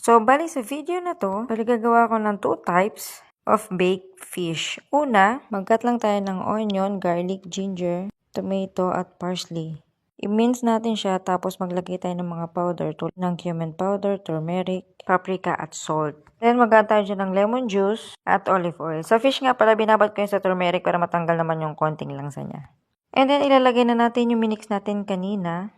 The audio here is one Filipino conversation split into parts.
So, bali sa video na to, gagawa ko ng 2 types of baked fish. Una, mag-cut lang tayo ng onion, garlic, ginger, tomato, at parsley. I-mince natin siya tapos maglagay tayo ng mga powder tulad ng cumin powder, turmeric, paprika, at salt. Then, mag-add tayo dyan ng lemon juice at olive oil. Sa fish nga pala, binabad ko yun sa turmeric para matanggal naman yung konting langsa niya. And then, ilalagay na natin yung minix natin kanina.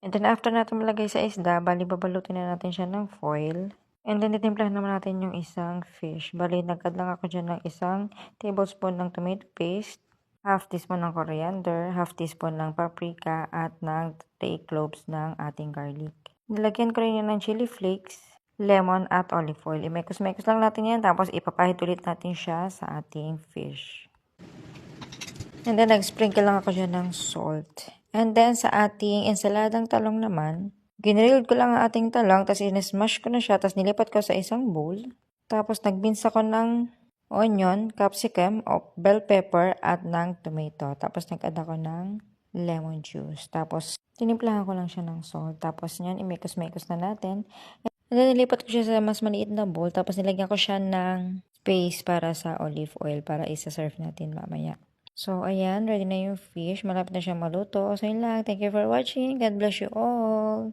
And then, after natin malagay sa isda, bali babalutin na natin siya ng foil. And then, titimplahan naman natin yung isang fish. Bali, nag-add lang ako dyan ng 1 tablespoon ng tomato paste, half teaspoon ng coriander, half teaspoon ng paprika, at ng 3 cloves ng ating garlic. Nilagyan ko rin yan ng chili flakes, lemon, at olive oil. I-mekos-mekos lang natin yan, tapos ipapahid ulit natin siya sa ating fish. And then, nag-sprinkle lang ako dyan ng salt. And then, sa ating ensaladang talong naman, ginrilled ko lang ang ating talong, tapos in-smash ko na siya, tapos nilipat ko sa isang bowl. Tapos, nagbinsa ko ng onion, capsicum, bell pepper, at ng tomato. Tapos, nag-add ako ng lemon juice. Tapos, tinimplahan ko lang siya ng salt. Tapos, yan, imekos-mekos na natin. And then, nilipat ko siya sa mas maliit na bowl. Tapos, nilagyan ko siya ng space para sa olive oil para isa-serve natin mamaya. So, ayan, ready na yung fish. Malapit na siya maluto. So, yun lang. Thank you for watching. God bless you all.